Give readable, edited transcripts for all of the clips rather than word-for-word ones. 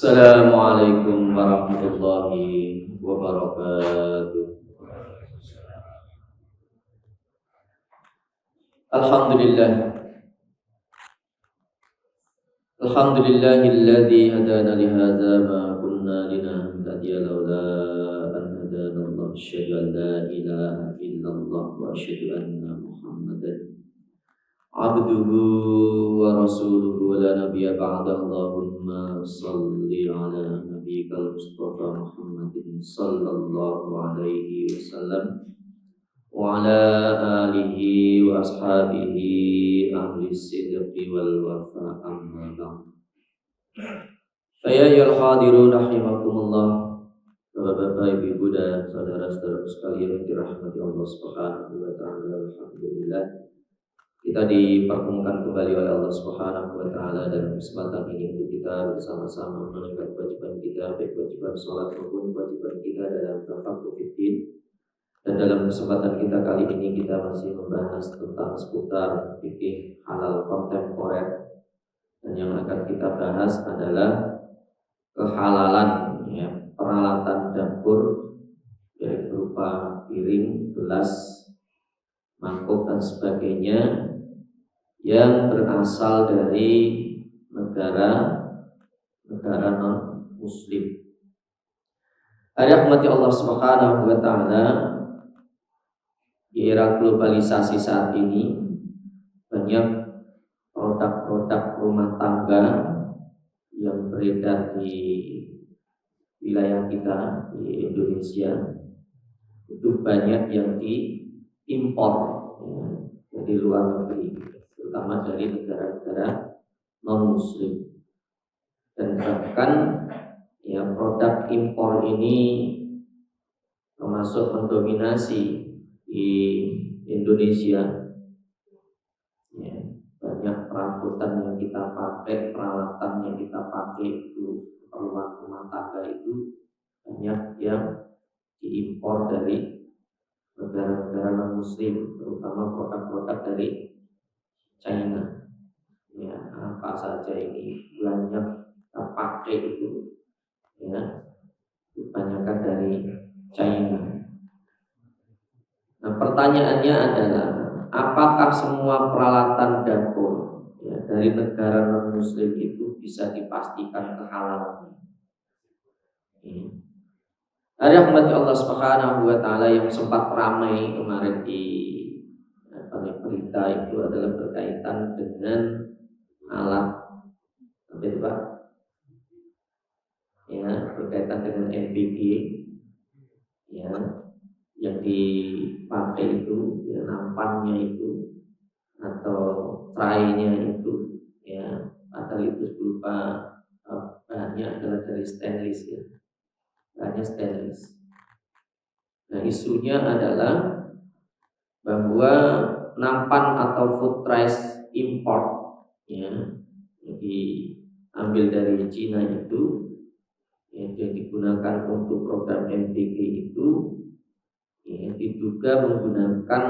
Assalamualaikum warahmatullahi wabarakatuh. Alhamdulillah, alhamdulillahilladzi hadana li hadza ma kunna linahtadiya laula an hadana Allah. Asyhadu an la ilaha illallah wa asyhadu anna Muhammadan abduhu wa rasuluhu la nabiyya ba'da. Allahumma salli ala nabiyyikal mustafa Muhammadin sallallahu alaihi wasallam wa ala alihi wa ashabihi ahli sidqi wal wafa, amma ba'd. Fa ya ayyuhal hadirun rahimakumullah. Bapak-bapak, ibu-ibu dan saudara-saudara sekalian yang dirahmati Allah Subhanahu wa taala, alhamdulillah kita dipertemukan kembali oleh Allah Subhanahu wa taala dalam kesempatan ini untuk kita bersama-sama menunaikan kewajiban kita, baik kewajiban salat maupun kewajiban kita dalam tafaqquh fiddin. Dan dalam kesempatan kita kali ini kita masih membahas tentang seputar fikih halal kontemporer. Dan yang akan kita bahas adalah kehalalan peralatan dapur, yaitu berupa piring, gelas, mangkuk dan sebagainya yang berasal dari negara non muslim. Rahmati Allah Subhanahu wa taala, di era globalisasi saat ini banyak produk-produk rumah tangga yang beredar di wilayah kita di Indonesia. Itu banyak yang diimpor dari luar negeri, terutama dari negara-negara non muslim. Dan bahkan produk impor ini termasuk mendominasi di Indonesia. Banyak perabotan yang kita pakai, peralatan yang kita pakai itu, keperluan rumah tangga itu banyak yang diimpor dari negara-negara non muslim, terutama produk-produk dari China. Apa saja ini banyak kita pakai itu, kebanyakan dari China. Nah, pertanyaannya adalah, apakah semua peralatan dapur dari negara non muslim itu bisa dipastikan kehalalannya? Rahmati Allah Subhanahu wa taala, yang sempat ramai kemarin di berita itu adalah berkaitan dengan alat apa itu Pak? Berkaitan dengan MBG yang dipakai itu, nampannya itu atau tray-nya itu, padahal itu berupa bahannya adalah dari stainless, bahannya stainless. Nah, isunya adalah bahwa nampan atau food trays import yang diambil dari Cina itu, yang digunakan untuk program MBG itu, diduga menggunakan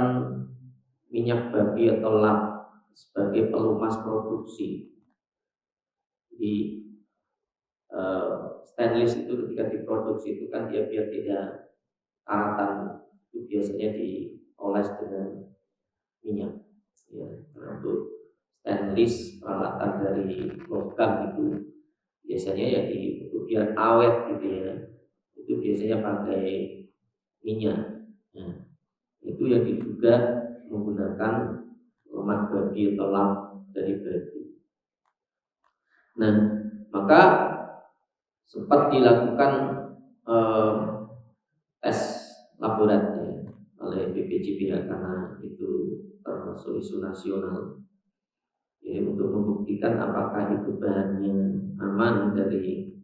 minyak babi atau lap sebagai pelumas produksi. Di stainless itu ketika diproduksi itu kan dia biar tidak karatan, itu biasanya dioles dengan minyak. Untuk stainless, peralatan dari logam itu biasanya untuk biar awet itu biasanya pakai minyak. Itu yang diduga menggunakan lemak babi atau lap dari babi. Nah, maka sempat dilakukan tes laboratorium oleh BPJPH karena itu termasuk isu nasional. Jadi untuk membuktikan apakah itu bahannya aman dari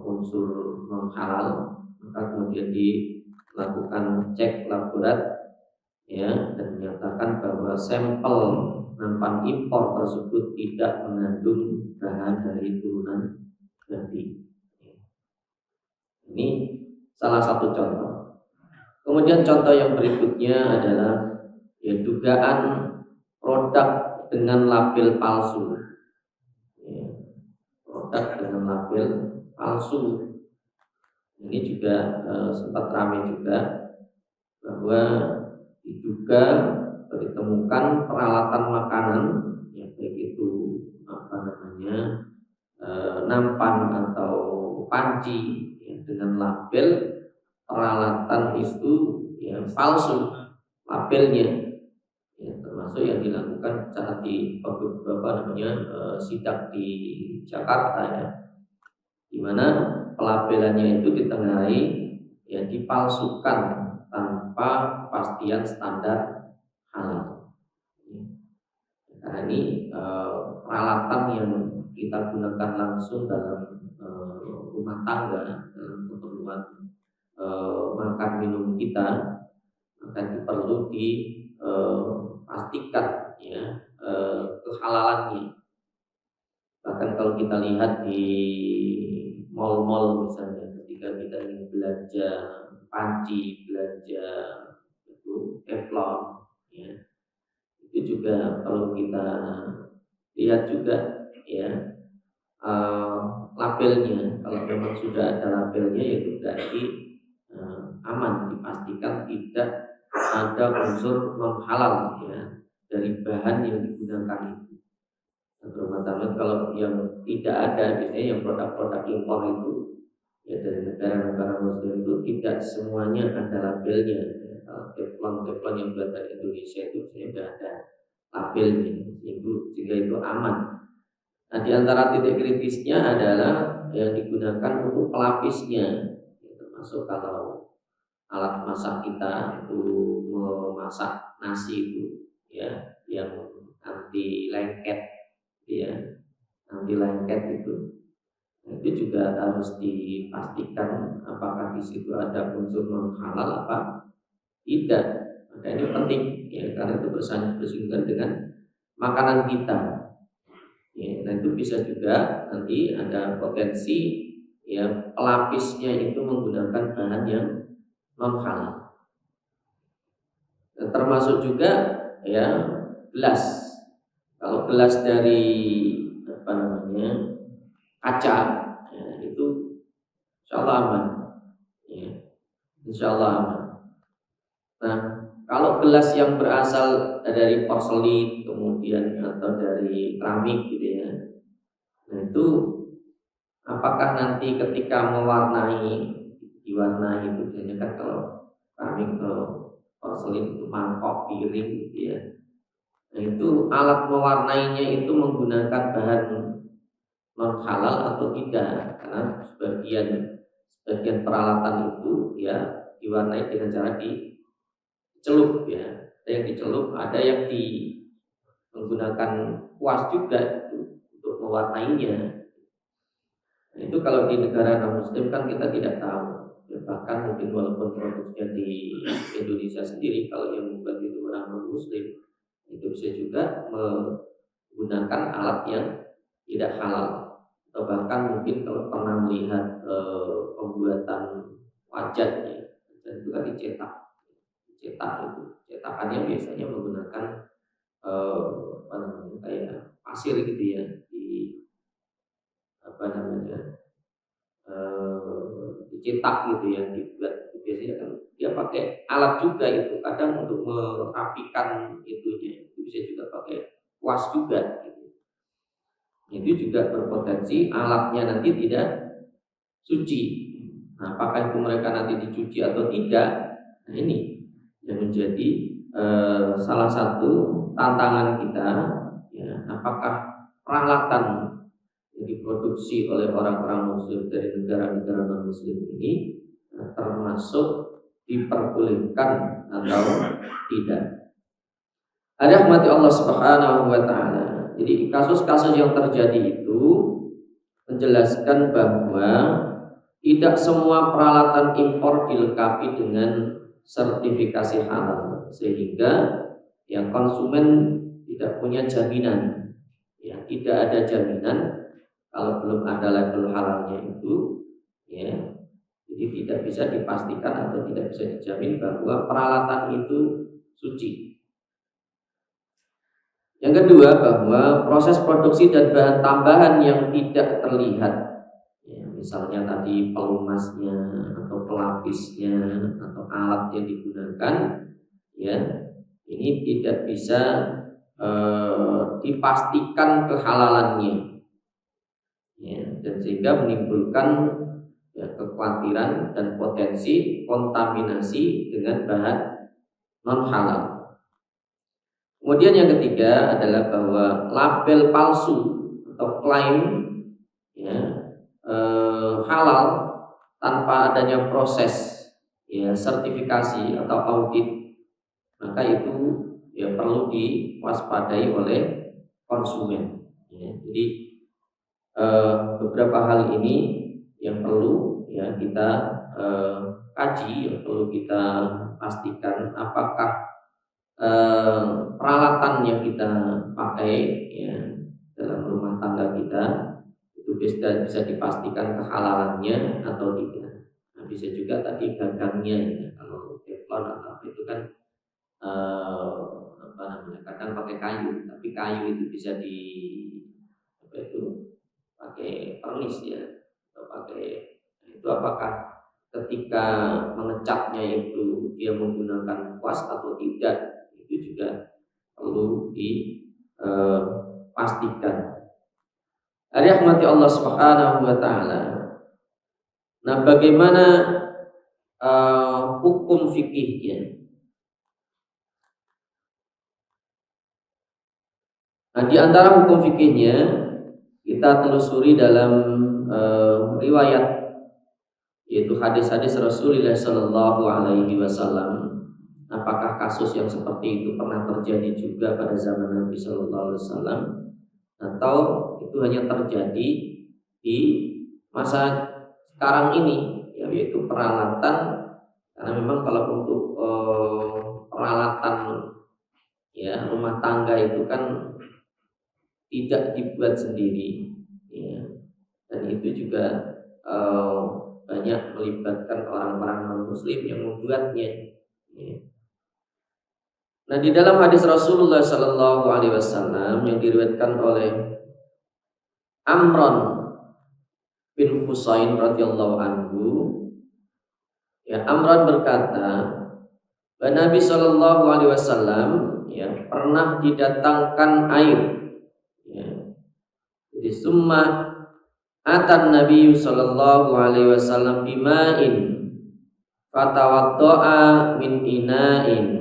unsur non halal, maka kemudian dilakukan cek laboratorium dan menyatakan bahwa sampel nampan impor tersebut tidak mengandung bahan dari turunan babi. Ini salah satu contoh. Kemudian contoh yang berikutnya adalah dugaan produk dengan label palsu. Produk dengan label label palsu. Ini juga sempat ramai juga bahwa diduga ditemukan peralatan makanan, ya baik itu nampan atau panci, ya, dengan label peralatan itu ya palsu labelnya, ya, termasuk yang dilakukan saat di sidak di Jakarta, ya, di mana pelabelannya itu ditengarai ya dipalsukan tanpa kepastian standar halal. Karena ini peralatan yang kita gunakan langsung dalam rumah tangga, dalam keperluan makan minum kita, maka itu perlu dipastikan ya kehalalannya. Bahkan kalau kita lihat di mal-mal misalnya, ketika kita ingin belanja panci, belanja itu teflon, ya, itu juga kalau kita lihat juga ya labelnya, kalau memang sudah ada labelnya itu berarti aman, dipastikan tidak ada unsur non halal ya dari bahan yang digunakan itu. Terutama kalau yang tidak ada, biasanya yang produk-produk impor itu ya dari negara-negara muslim itu tidak semuanya ada labelnya, ya. Kalau teflon yang buatan Indonesia itu biasanya sudah ada labelnya, sehingga itu aman. Nah, di antara titik kritisnya adalah yang digunakan untuk pelapisnya, ya, termasuk kalau alat masak kita itu memasak nasi itu ya yang anti lengket, ya anti lengket itu juga harus dipastikan apakah di situ ada unsur non halal apa tidak. Maka ini penting ya, karena itu bersinggungan dengan makanan kita. Ya, dan itu bisa juga nanti ada potensi ya pelapisnya itu menggunakan bahan yang non halal. Dan termasuk juga ya gelas. Kalau gelas dari kaca, ya, itu insya Allah aman, ya, insya Allah aman. Nah, kalau gelas yang berasal dari porselin kemudian atau dari keramik gitu ya, nah itu apakah nanti ketika diwarnai itu biasanya kan kalau keramik atau porselin itu mangkok, piring gitu ya. Nah itu alat mewarnainya itu menggunakan bahan non halal atau tidak, karena sebagian peralatan itu ya diwarnai dengan cara dicelup ya. Ada yang dicelup, ada yang menggunakan kuas juga untuk mewarnainya. Nah, itu kalau di negara non muslim kan kita tidak tahu ya, bahkan mungkin walaupun produksinya di Indonesia sendiri, kalau yang membuat itu orang non muslim itu bisa juga menggunakan alat yang tidak halal, atau bahkan mungkin kalau pernah melihat pembuatan wajannya, dan itu kan dicetak itu cetakannya biasanya menggunakan kayak pasir gitu ya, dicetak gitu ya, dibuat. Biasanya kan dia pakai alat juga itu, kadang untuk merapikan itunya itu bisa juga pakai kuas juga gitu. Itu juga berpotensi alatnya nanti tidak suci. Nah, apakah itu mereka nanti dicuci atau tidak? Nah, ini yang menjadi salah satu tantangan kita ya, apakah peralatan yang diproduksi oleh orang-orang muslim dari negara-negara non muslim ini termasuk diperbolehkan atau tidak. Ada rahmati Allah Subhanahu wa taala. Jadi kasus-kasus yang terjadi itu menjelaskan bahwa tidak semua peralatan impor dilengkapi dengan sertifikasi halal, sehingga yang konsumen tidak punya jaminan. Ya, tidak ada jaminan kalau belum ada label halalnya itu, ya. Jadi tidak bisa dipastikan atau tidak bisa dijamin bahwa peralatan itu suci. Yang kedua, bahwa proses produksi dan bahan tambahan yang tidak terlihat misalnya tadi pelumasnya atau pelapisnya atau alat yang digunakan, ya ini tidak bisa dipastikan kehalalannya, ya, dan sehingga menimbulkan ya, kekhawatiran dan potensi kontaminasi dengan bahan non halal. Kemudian yang ketiga adalah bahwa label palsu atau klaim, ya, halal tanpa adanya proses, ya, sertifikasi atau audit, maka itu ya perlu diwaspadai oleh konsumen. Ya, jadi beberapa hal ini yang perlu ya kita kaji, yang perlu kita pastikan apakah peralatan yang kita pakai ya dalam rumah tangga kita itu bisa dipastikan kehalalannya atau tidak. Nah, bisa juga tadi gagangnya, ya, kalau teflon atau apa itu kan apa namanya, kadang pakai kayu, tapi kayu itu bisa di apa itu pakai pernis, ya, atau pakai, nah, itu apakah ketika mengecatnya itu dia menggunakan kuas atau tidak, itu juga perlu dipastikan. Rahmati Allah Subhanahu wa taala. Nah, bagaimana hukum fikihnya? Nah, di antara hukum fikihnya kita telusuri dalam riwayat, yaitu hadis-hadis Rasulullah Shallallahu Alaihi Wasallam. Apakah kasus yang seperti itu pernah terjadi juga pada zaman Nabi Shallallahu Alaihi Wasallam, atau itu hanya terjadi di masa sekarang ini, ya, yaitu peralatan, karena memang kalau untuk peralatan ya rumah tangga itu kan tidak dibuat sendiri, ya, dan itu juga banyak melibatkan orang-orang non-muslim yang membuatnya, ya. Nah, di dalam hadis Rasulullah Sallallahu Alaihi Wasallam yang diriwayatkan oleh Amron bin Husain radhiyallahu anhu, ya, Amron berkata bahwa Nabi Sallallahu Alaihi Wasallam ya pernah didatangkan air, ya. Jadi summa atan Nabi Sallallahu Alaihi Wasallam bima'in fatawaddoa min ina'in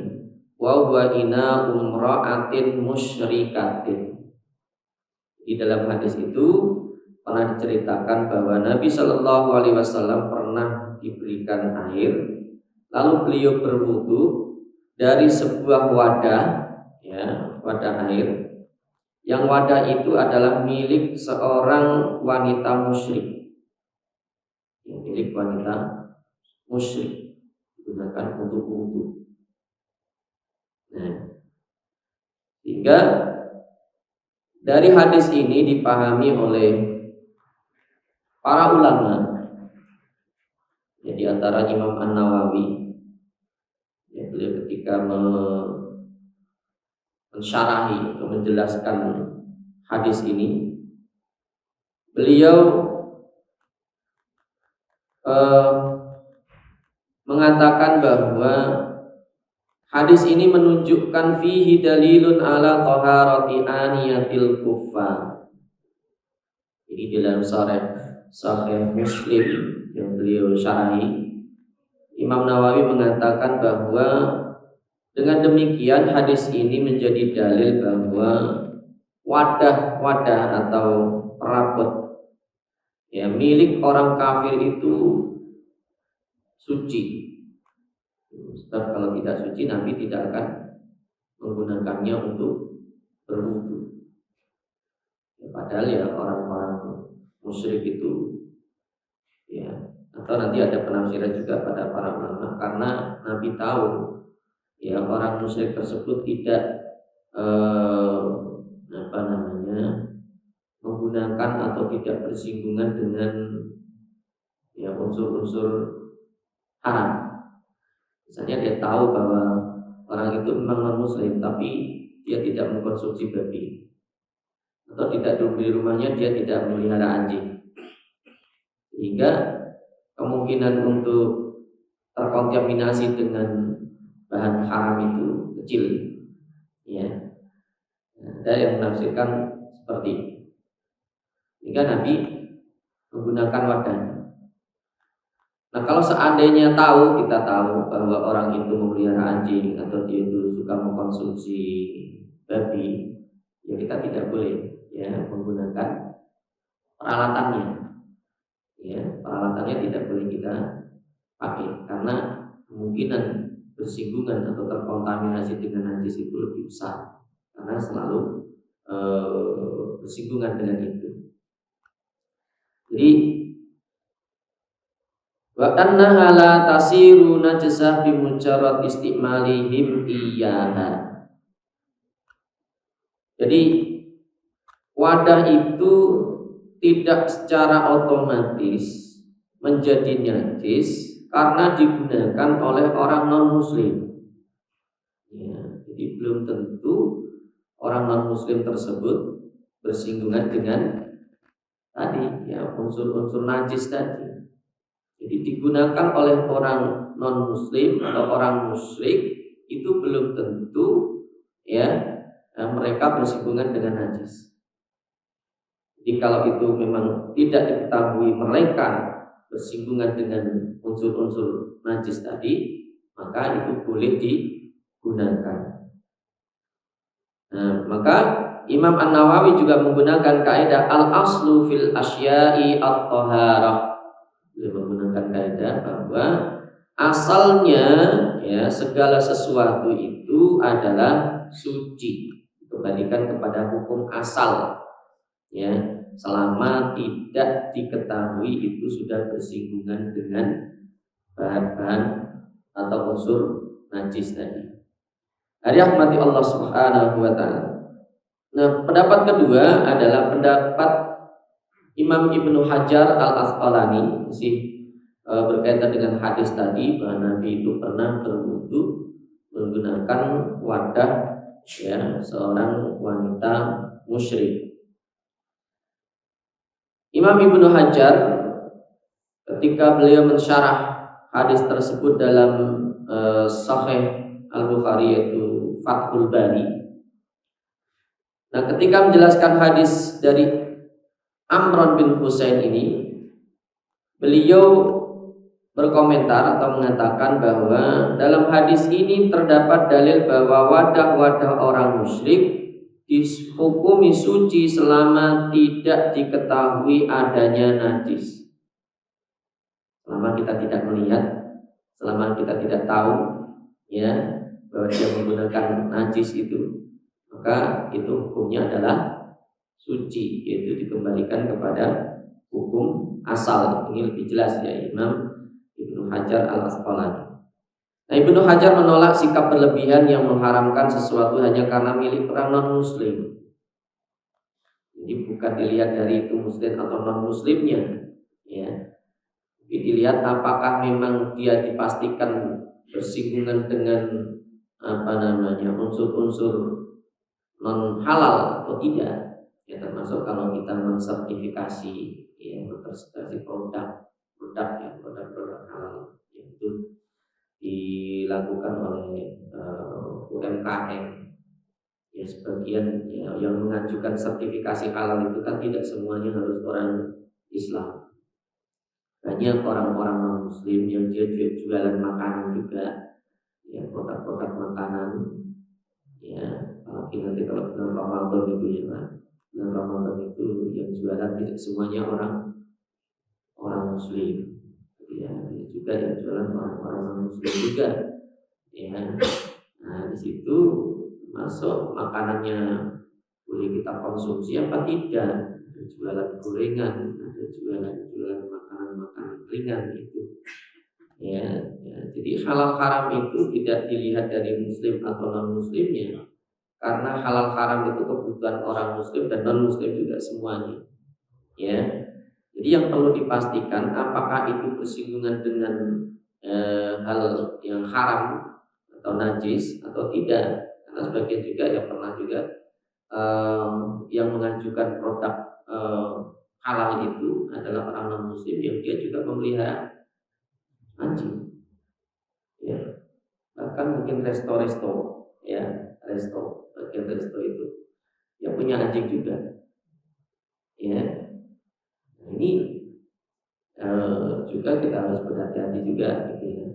wa huwa ina'um ra'atin musyrikatin. Di dalam hadis itu pernah diceritakan bahwa Nabi Shallallahu Alaihi Wasallam pernah diberikan air, lalu beliau berwudu dari sebuah wadah, ya, wadah air, yang wadah itu adalah milik seorang wanita musyrik, milik wanita musyrik, digunakan untuk wudu. Nah, sehingga dari hadis ini dipahami oleh para ulama, ya, di antara Imam An-Nawawi, ya, beliau ketika mensyarahi atau menjelaskan hadis ini, beliau mengatakan bahwa hadis ini menunjukkan fihi dalilun ala taharati aniyatil kuffar. Jadi dalam Sahih Muslim yang beliau syarahi, Imam Nawawi mengatakan bahwa dengan demikian hadis ini menjadi dalil bahwa wadah-wadah atau perabot, ya, milik orang kafir itu suci. Sebab kalau tidak suci, Nabi tidak akan menggunakannya untuk berwudu. Ya, padahal ya orang-orang musyrik itu, ya, atau nanti ada penafsiran juga pada para ulama, karena Nabi tahu ya orang musyrik tersebut tidak menggunakan atau tidak bersinggungan dengan ya unsur-unsur haram. Misalnya dia tahu bahwa orang itu memang non-muslim, tapi dia tidak mengkonsumsi babi, atau tidak di rumahnya dia tidak memelihara anjing. sehingga kemungkinan untuk terkontaminasi dengan bahan haram itu kecil. Ya, ada yang menafsirkan seperti itu. Sehingga Nabi menggunakan wadah. Nah, kalau seandainya kita tahu bahwa orang itu memelihara anjing atau dia itu suka mengkonsumsi babi, ya kita tidak boleh ya menggunakan peralatannya. Ya, peralatannya tidak boleh kita pakai karena kemungkinan bersinggungan atau terkontaminasi dengan najis itu lebih besar karena selalu bersinggungan dengan itu. Jadi wa annaha la tasiru najsah bi mujarrad istimalihim iyyaha. Jadi wadah itu tidak secara otomatis menjadi najis karena digunakan oleh orang non-muslim. Ya, jadi belum tentu orang non-muslim tersebut bersinggungan dengan tadi ya unsur-unsur najis tadi. Jadi digunakan oleh orang non-muslim atau orang musyrik itu belum tentu ya mereka bersinggungan dengan najis. Jadi kalau itu memang tidak diketahui mereka bersinggungan dengan unsur-unsur najis tadi, maka itu boleh digunakan. Nah, maka Imam An-Nawawi juga menggunakan kaidah al-aslu fil asya'i at-taharah. Dia menggunakan kaidah bahwa asalnya ya segala sesuatu itu adalah suci. Kembalikan kepada hukum asal ya, selama tidak diketahui itu sudah bersinggungan dengan bahan-bahan atau unsur najis tadi. Rahmati Allah Subhanahu wa taala. Nah, pendapat kedua adalah pendapat Imam Ibnu Hajar Al-Asqalani, masih berkaitan dengan hadis tadi bahwa Nabi itu pernah berwudu menggunakan wadah ya seorang wanita musyrik. Imam Ibnu Hajar ketika beliau mensyarah hadis tersebut dalam Sahih Al-Bukhari yaitu Fathul Bari. Nah, ketika menjelaskan hadis dari Amran bin Husain ini, beliau berkomentar atau mengatakan bahwa dalam hadis ini terdapat dalil bahwa wadah-wadah orang musyrik dihukumi suci selama tidak diketahui adanya najis. Selama kita tidak melihat, selama kita tidak tahu ya bahwa dia menggunakan najis itu, maka itu hukumnya adalah suci, yaitu dikembalikan kepada hukum asal. Ini lebih jelas ya Imam Ibnu Hajar Al-Asqalani. Nah, Ibnu Hajar menolak sikap berlebihan yang mengharamkan sesuatu hanya karena milik orang non-muslim. Jadi bukan dilihat dari itu muslim atau non-muslimnya ya. Jadi dilihat apakah memang dia dipastikan bersinggungan dengan unsur-unsur non halal atau tidak. Ya, termasuk kalau kita mensertifikasi ya, mensertifikasi produk halal itu dilakukan oleh UMKM ya, sebagian ya, yang mengajukan sertifikasi halal itu kan tidak semuanya harus orang Islam, banyak orang-orang non muslim yang dia jualan makanan juga ya, produk-produk makanan ya, apalagi nanti kalau bulan Ramadan itu ya Pak, bulan Ramadan itu yang jualan tidak semuanya orang muslim ya, juga yang jualan orang-orang non muslim juga ya. Nah, di situ masuk makanannya boleh kita konsumsi apa tidak, ada jualan gorengan, ada jualan makanan ringan itu ya, ya. Jadi halal haram itu tidak dilihat dari muslim atau non muslimnya, karena halal haram itu kebutuhan orang muslim dan non muslim juga semuanya ya. Jadi yang perlu dipastikan apakah itu bersinggungan dengan hal yang haram atau najis atau tidak. Karena sebagian juga yang pernah juga yang mengajukan produk halal itu adalah orang non muslim yang dia juga memelihara anjing, ya. Bahkan mungkin resto-resto, ya, bagian resto itu yang punya anjing juga, ya. Nah, ini juga kita harus berhati-hati juga, gitu ya.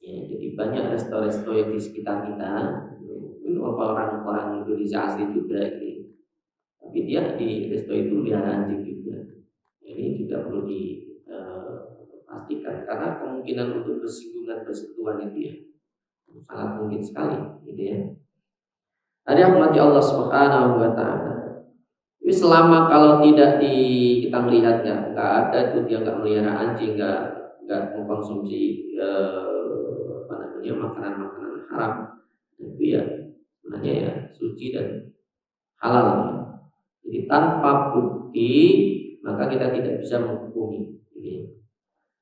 Ya, jadi banyak resto-resto yang di sekitar kita, ini orang-orang Indonesia asli juga, gitu. Tapi dia di resto itu pelihara anjing juga. Ini juga perlu dipastikan karena kemungkinan untuk bersentuhan itu ya sangat mungkin sekali, gitu ya. Ada yang mati Allah Subhanahu wa taala. Tapi selama kalau tidak kita melihat nggak ada itu dia nggak melihara anjing, nggak mengkonsumsi apa namanya makanan-makanan haram, itu ya sebenarnya ya suci dan halal. Jadi tanpa bukti maka kita tidak bisa menghukumi.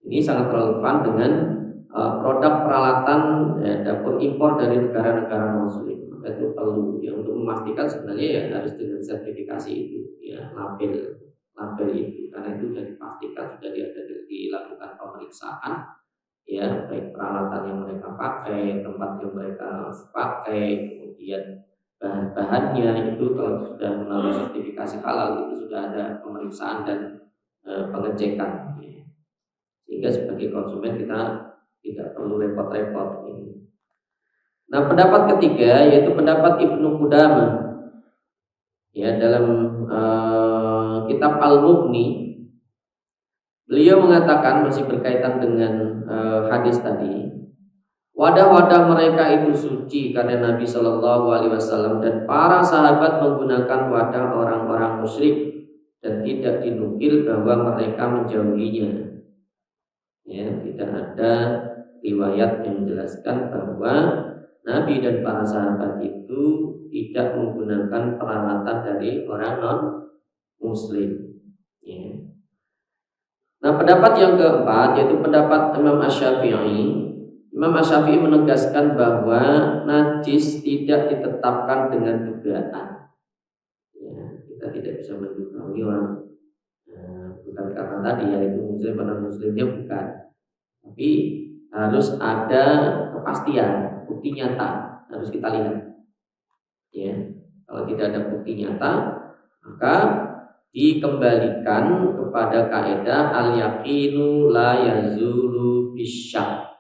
Ini sangat relevan dengan produk peralatan dapur impor dari negara-negara muslim. Maka itu perlu ya untuk memastikan sebenarnya ya harus dengan sertifikasi itu, ya label itu karena itu sudah dipastikan sudah dilakukan pemeriksaan, ya baik peralatan yang mereka pakai, tempat yang mereka pakai, kemudian bahan-bahannya itu kalau sudah melalui sertifikasi halal itu sudah ada pemeriksaan dan pengecekan. Sehingga sebagai konsumen kita tidak perlu repot-repot ini. Nah, pendapat ketiga yaitu pendapat Ibnu Qudamah, ya dalam kitab Al-Mughni, beliau mengatakan masih berkaitan dengan hadis tadi, wadah-wadah mereka itu suci karena Nabi Shallallahu Alaihi Wasallam dan para sahabat menggunakan wadah orang-orang musyrik dan tidak dinukil bahwa mereka menjauhinya. Ya, tidak ada riwayat yang menjelaskan bahwa Nabi dan para sahabat itu tidak menggunakan peralatan dari orang non muslim. Ya. Nah, pendapat yang keempat yaitu pendapat Imam Asy-Syafi'i. Imam Asy-Syafi'i menegaskan bahwa najis tidak ditetapkan dengan dugaan. Ya, kita tidak bisa menduga orang bukan karena tadi yaitu muslim atau muslimnya bukan. Tapi harus ada kepastian, bukti nyata harus kita lihat. Ya, kalau tidak ada bukti nyata, maka dikembalikan kepada kaidah al-yaqinu la yazulu bisyak,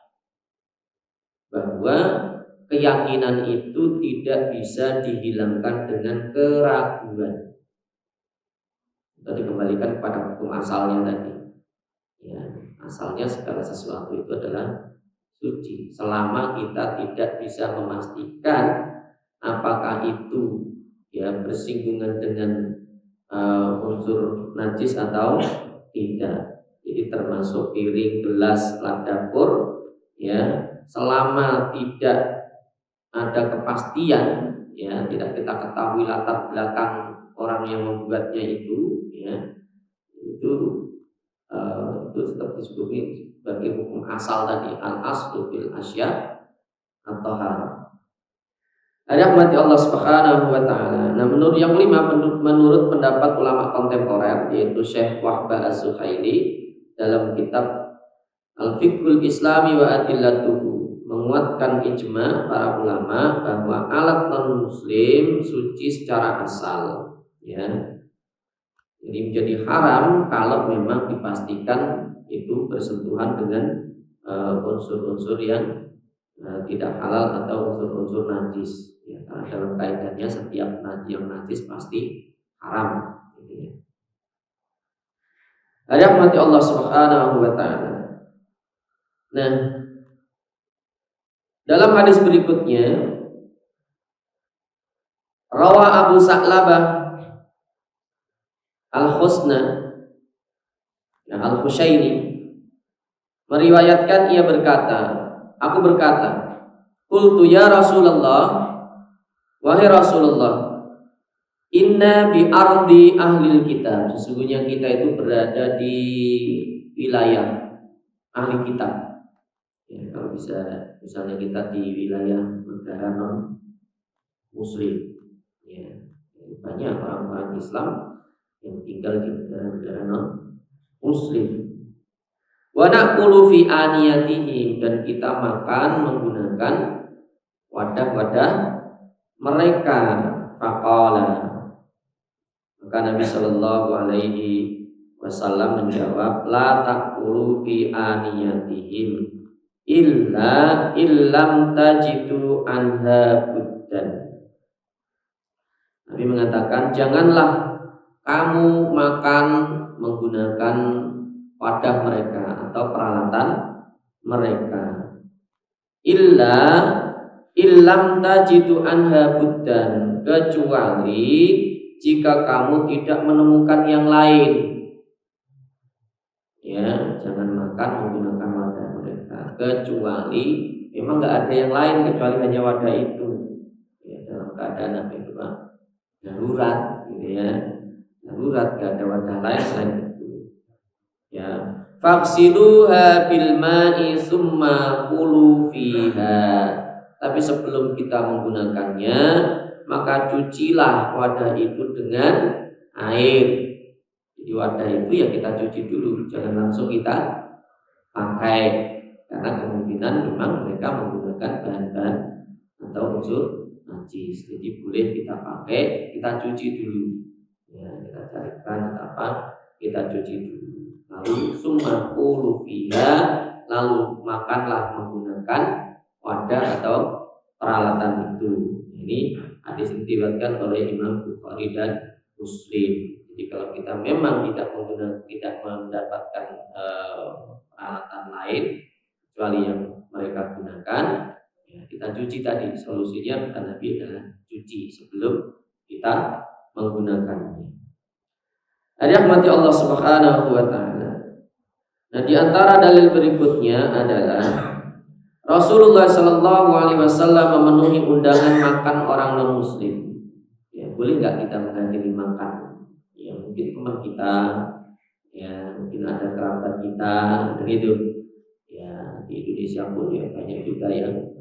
bahwa keyakinan itu tidak bisa dihilangkan dengan keraguan. Kita dikembalikan kepada hukum asalnya tadi. Ya, asalnya segala sesuatu itu adalah suci selama kita tidak bisa memastikan apakah itu ya bersinggungan dengan unsur najis atau tidak. Jadi termasuk piring, gelas, alat dapur, ya selama tidak ada kepastian, ya tidak kita ketahui latar belakang orang yang membuatnya itu, ya itu tetap disebut sebagai hukum asal tadi, al-aslu fil asya atau haram. Ada mati Allah Subhanahu wa taala. Nah, menurut yang kelima, menurut pendapat ulama kontemporer yaitu Syekh Wahbah Az-Zuhaili dalam kitab Al-Fiqhul Islami wa Adillatuhu menguatkan ijma para ulama bahwa alat non muslim suci secara asal, ya. Jadi menjadi haram kalau memang dipastikan itu bersentuhan dengan unsur-unsur yang tidak halal atau unsur-unsur najis. Ya, karena dalam kaidahnya setiap yang najis pasti haram. Gitu ya. Rahmati Allah Subhanahu wa taala. Nah, dalam hadis berikutnya, rawa Abu Sa'labah Al-Husna Al-Husyaini meriwayatkan ia berkata, aku berkata, qultu ya Rasulullah, wahai Rasulullah, inna bi ardi ahlil kitab, sesungguhnya kita itu berada di wilayah ahli kitab. Ya, kalau misalnya kita di wilayah negara non muslim, ya banyak orang-orang Islam yang tinggal di negara-negara non Muslim. Wa naqulu fi aniyatihim, dan kita makan menggunakan wadah-wadah mereka. Faqala, maka Nabi Shallallahu Alaihi Wasallam menjawab, la taqulu fi aniyatihim illa illam tajidu anha buddan. Nabi mengatakan, janganlah kamu makan menggunakan wadah mereka atau peralatan mereka, illa illam tajidu anha buddan, kecuali jika kamu tidak menemukan yang lain. Ya, jangan makan menggunakan wadah mereka kecuali memang nggak ada yang lain kecuali hanya wadah itu. Ya, dalam keadaan apa itu, Pak? Darurat, gitu ya. Darurat, nggak ada wadah lain selain itu. Ya, faghsiluha bil ma'i summa qulu fiha. Tapi sebelum kita menggunakannya, maka cucilah wadah itu dengan air. Jadi wadah itu ya kita cuci dulu, jangan langsung kita pakai, karena kemungkinan memang mereka menggunakan bahan-bahan atau unsur najis. Jadi boleh kita pakai, kita cuci dulu. Ya, kita carikan apa, kita cuci dulu. Lalu summa qulu fiha, lalu makanlah menggunakan wadah atau peralatan itu. Ini hadis ini diriwayatkan oleh Imam Bukhari dan Muslim. Jadi kalau kita memang tidak mendapatkan peralatan lain kecuali yang mereka gunakan, ya kita cuci tadi. Solusinya kata Nabi adalah cuci sebelum kita menggunakannya. Rahmati Allah Subhanahu wa taala. Nah, di antara dalil berikutnya adalah Rasulullah Shallallahu Alaihi Wasallam memenuhi undangan makan orang non Muslim. Ya, boleh nggak kita menghadiri makan? Ya, mungkin teman kita, ya mungkin ada kerabat kita, begitu. Ya, di Indonesia pun ya banyak juga yang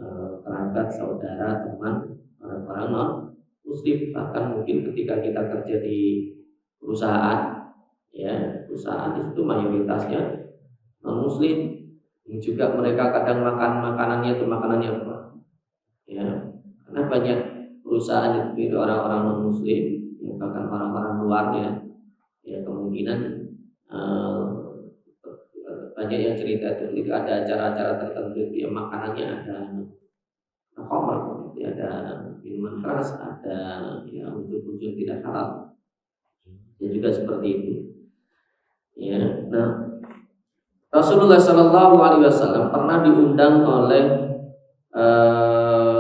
kerabat, saudara, teman orang-orang non Muslim. Bahkan mungkin ketika kita kerja di perusahaan, ya perusahaan itu mayoritasnya non Muslim. Ini juga mereka kadang makan makanannya itu makanannya apa? Ya, karena banyak perusahaan itu milik orang-orang non Muslim, ya, bahkan orang-orang luarnya. Ya kemungkinan banyak yang cerita itu ketika ada acara-acara tertentu itu ya makanannya ada khamr, ada minuman keras, ada ya unsur-unsur tidak halal. Ya juga seperti itu. Ya, nah Rasulullah Shallallahu Alaihi Wasallam pernah diundang oleh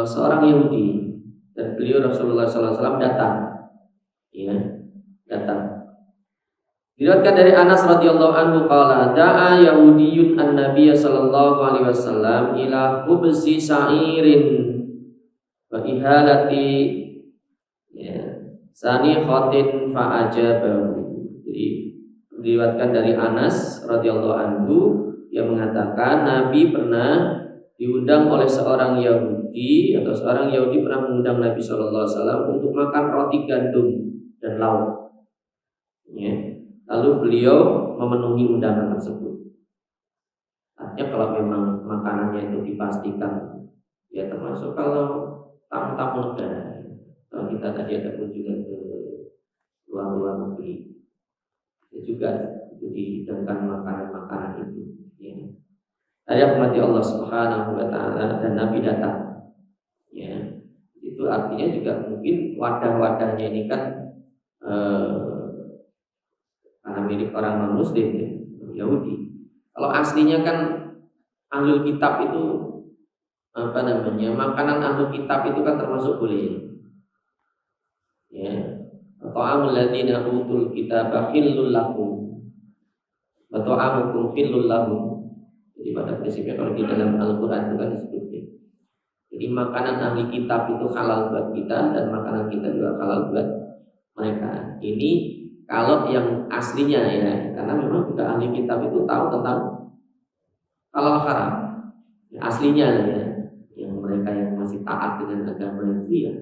seorang Yahudi, dan beliau Rasulullah Sallallahu Alaihi Wasallam datang, ya datang. Diriwayatkan dari Anas radhiyallahu anhu qala da'a Yahudiyun an-Nabiy sallallahu alaihi wasallam ila khubzi sa'irin wa ihalati ya sanikhatin fa ajabahu. Jadi diriwayatkan dari Anas radhiyallahu anhu yang mengatakan Nabi pernah diundang oleh seorang Yahudi, atau seorang Yahudi pernah mengundang Nabi sallallahu alaihi wasallam untuk makan roti gandum dan lauk. Ya. Lalu beliau memenuhi undangan tersebut. Artinya kalau memang makanannya itu dipastikan, ya termasuk kalau tamu-tamu negara. Kalau kita tadi ada kunjungan ke luar negeri, ya juga itu dihidangkan makanan-makanan itu. Ya. Rahmati Allah Subhanahu wa taala, dan Nabi datang. Ya. Itu artinya juga mungkin wadah-wadahnya ini kan karena milik orang non Muslim, ya, Yahudi. Kalau aslinya kan ahlul kitab itu makanan ahlul kitab itu kan termasuk boleh. Ya. Ta'amul ladzina utul kitaba hillul lakum wa ta'amukum hillul lahum. Jadi pada prinsipnya kalau di dalam Al-Qur'an itu kan disebutnya. Jadi makanan ahli kitab itu halal buat kita, dan makanan kita juga halal buat mereka. Ini kalau yang aslinya, ya, karena memang juga ahli kitab itu tahu tentang halal haram. Aslinya, ya, yang mereka yang masih taat dengan agama itu, ya,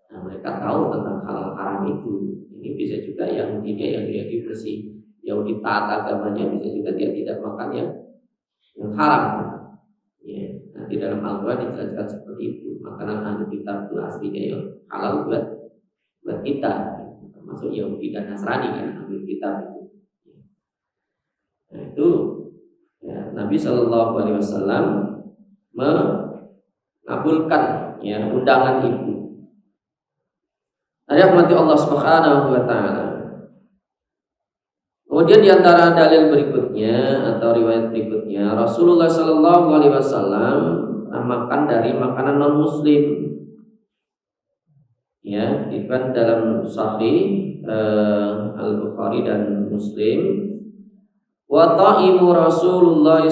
nah, mereka tahu tentang halal haram haram itu. Ini bisa juga Yahudi yang dia bersih, Yahudi taat agamanya, bisa juga dia tidak makan yang haram. Ya, nah, di dalam Al-Quran dijelaskan seperti itu. Makanan ahli kitab itu aslinya yang halal buat kita, termasuk Yahudi dan Nasrani kan ahli kitab itu. Nah itu ya, Nabi Shallallahu Alaihi Wasallam mengabulkan ya undangan itu. Ada mati Allah Subhanahu Wa Taala. Kemudian diantara dalil berikutnya atau riwayat berikutnya, Rasulullah Shallallahu Alaihi Wasallam makan dari makanan non Muslim. Ya, itu kan dalam Sahih Al Bukhari dan Muslim. Wa ta'imu Rasulullah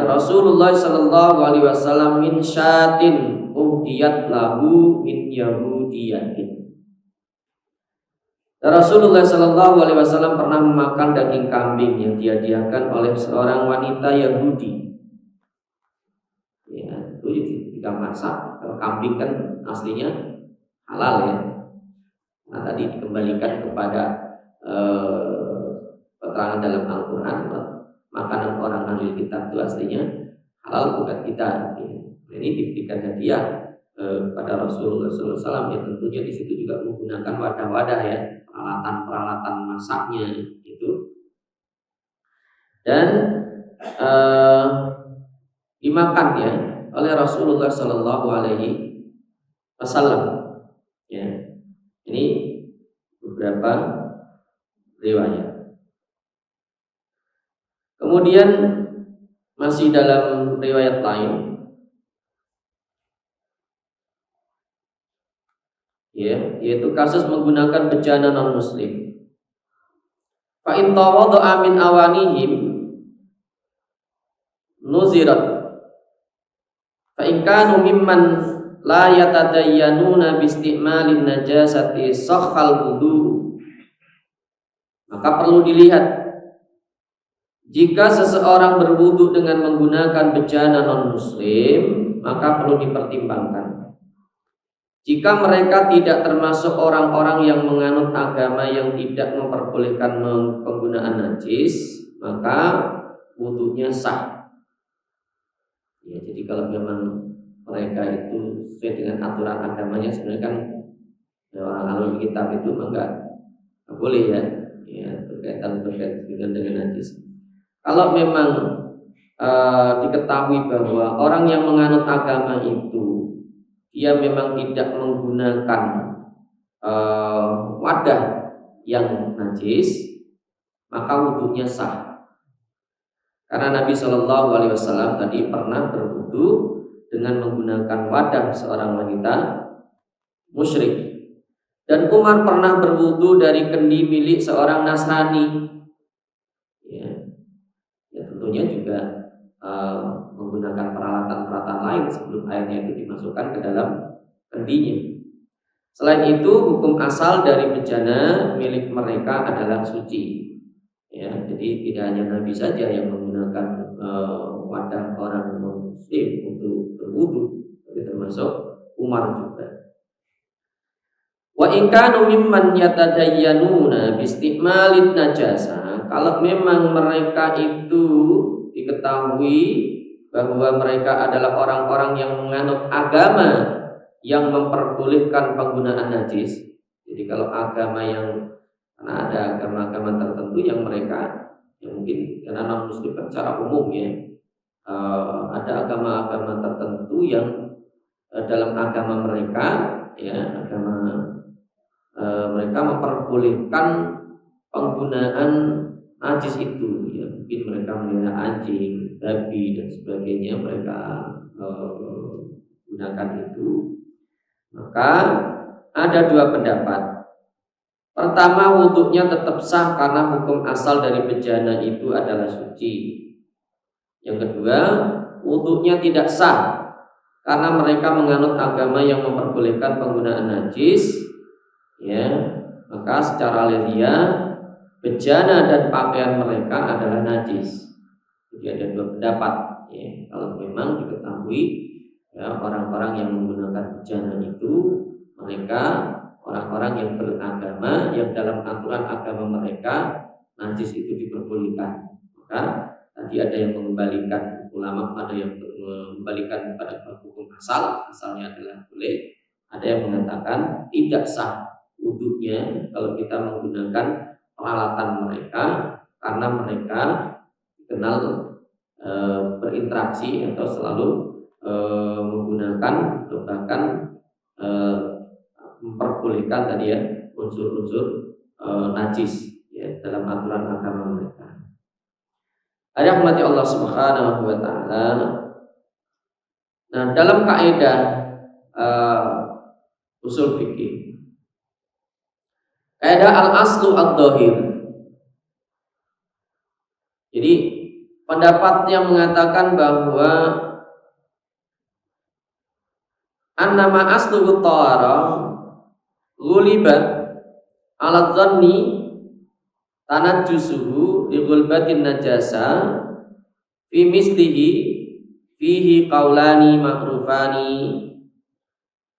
Rasulullah Shallallahu Alaihi Wasallam min syatin uhdiyat lahu min yahudiyatin. Rasulullah Shallallahu Alaihi Wasallam pernah memakan daging kambing yang dihadiahkan oleh seorang wanita Yahudi. Ya, itu jika masak, kalau kambing kan aslinya halal ya. Nah tadi dikembalikan kepada keterangan dalam Al-Quran, makanan orang ahli kitab itu aslinya halal bukan kita. Ini diberikan hadiah kepada Rasulullah SAW. Ya tentunya di situ juga menggunakan wadah-wadah ya, peralatan masaknya itu, dan dimakan ya oleh Rasulullah Sallallahu Alaihi Wasallam. Ya, ini beberapa riwayat. Kemudian masih dalam riwayat lain, ya, yaitu kasus menggunakan bejana non muslim. Fa in tawadda'a min awanihim nuzirat fa in kanu mimman la yatadayyanuna bi isti'malin najasati sakhal wudu, maka perlu dilihat jika seseorang berwudu dengan menggunakan bejana non muslim, maka perlu dipertimbangkan. Jika mereka tidak termasuk orang-orang yang menganut agama yang tidak memperbolehkan penggunaan najis, maka wudunya sah. Ya, jadi kalau memang mereka itu sesuai dengan aturan agamanya, sebenarnya kan ya, orang ahli kitab itu enggak boleh ya berkaitan dengan najis. Kalau memang diketahui bahwa orang yang menganut agama itu dia memang tidak menggunakan wadah yang najis, maka wudunya sah. Karena Nabi Shallallahu Alaihi Wasallam tadi pernah berwudu dengan menggunakan wadah seorang wanita musyrik, dan Umar pernah berwudu dari kendi milik seorang Nasrani. Tentunya juga menggunakan peralatan-peralatan lain sebelum airnya itu dimasukkan ke dalam kendinya. Selain itu, hukum asal dari bejana milik mereka adalah suci. Ya, jadi tidak hanya Nabi saja yang menggunakan wadah orang muslim untuk berwudu, tapi termasuk Umar juga. Wa in kanu mimman yatadayyanuna bi isti'malin najasa, kalau memang mereka itu diketahui bahwa mereka adalah orang-orang yang menganut agama yang memperbolehkan penggunaan najis. Jadi kalau agama yang, karena ada agama-agama tertentu yang mereka yang mungkin karena non muslim secara umum ya, ada agama-agama tertentu yang dalam agama mereka ya, mereka memperbolehkan penggunaan najis itu ya, mungkin mereka melihara anjing, babi dan sebagainya, mereka gunakan itu. Maka ada dua pendapat. Pertama, wuduknya tetap sah karena hukum asal dari bejana itu adalah suci. Yang kedua, wuduknya tidak sah karena mereka menganut agama yang memperbolehkan penggunaan najis. Ya, maka secara lahiriah bejana dan pakaian mereka adalah najis. Jadi ada dua pendapat. Ya, kalau memang diketahui ya, orang-orang yang menggunakan bejana itu mereka orang-orang yang beragama yang dalam aturan agama mereka najis itu diperbolehkan. Maka tadi ada yang mengembalikan, ulama ada yang mengembalikan pada hukum asalnya adalah boleh. Ada yang mengatakan tidak sah wudhunya kalau kita menggunakan peralatan mereka karena mereka dikenal berinteraksi atau selalu menggunakan atau bahkan memperbolehkan tadi ya unsur-unsur najis ya dalam aturan agama mereka. Ada rahmati Allah Subhanahu wa taala. Nah, dalam kaidah usul fikih, kaidah al-aslu ad-dhahir. Jadi pendapat yang mengatakan bahwa annama aslu thara ghuliba ala dhanni tanajjusuhu li ghulbatin najasa fi mislihi fihi qaulani ma'rufani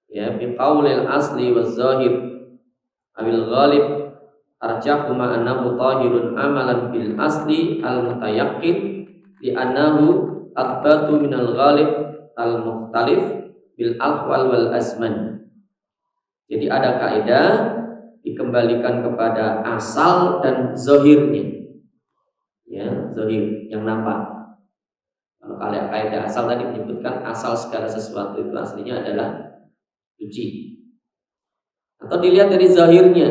ya bi qaulil asli waz zahir awil ghalib arjahuma annahu tahirun amalan bil asli al mutayaqqin li annahu athbatu minal ghalib al mukhtalif bil ahwal wal azman. Jadi ada kaidah dikembalikan kepada asal dan zahirnya. Ya, zahir yang nampak. Kalau kaidah asal tadi menyebutkan asal segala sesuatu itu aslinya adalah suci. Atau dilihat dari zahirnya.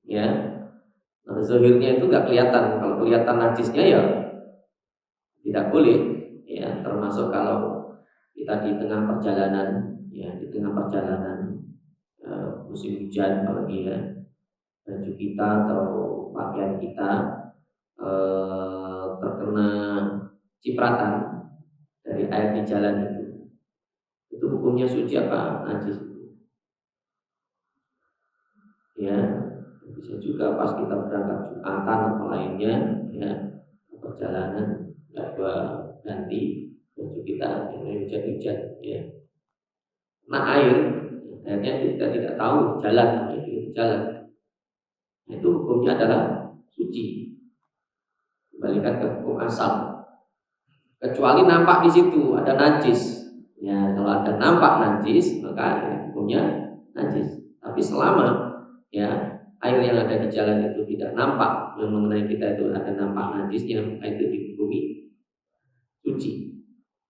Ya. Nah, zahirnya itu enggak kelihatan. Kalau kelihatan najisnya ya tidak boleh. Ya, termasuk kalau kita di tengah perjalanan, ya, di tengah perjalanan musim hujan apalagi ya, baju kita atau pakaian kita terkena cipratan dari air di jalan itu hukumnya suci apa najis? Ya, bisa juga pas kita berangkat Jumatan atau lainnya, ya, perjalanan nggak ganti baju kita yang hujan-hujan, ya. Nah airnya kita tidak tahu jalan, itu hukumnya adalah suci. Kembalikan ke hukum asal. Kecuali nampak di situ ada najis. Ya, kalau ada nampak najis maka hukumnya najis. Tapi selama ya air yang ada di jalan itu tidak nampak yang mengenai kita itu ada nampak najisnya, maka itu dihukumi suci.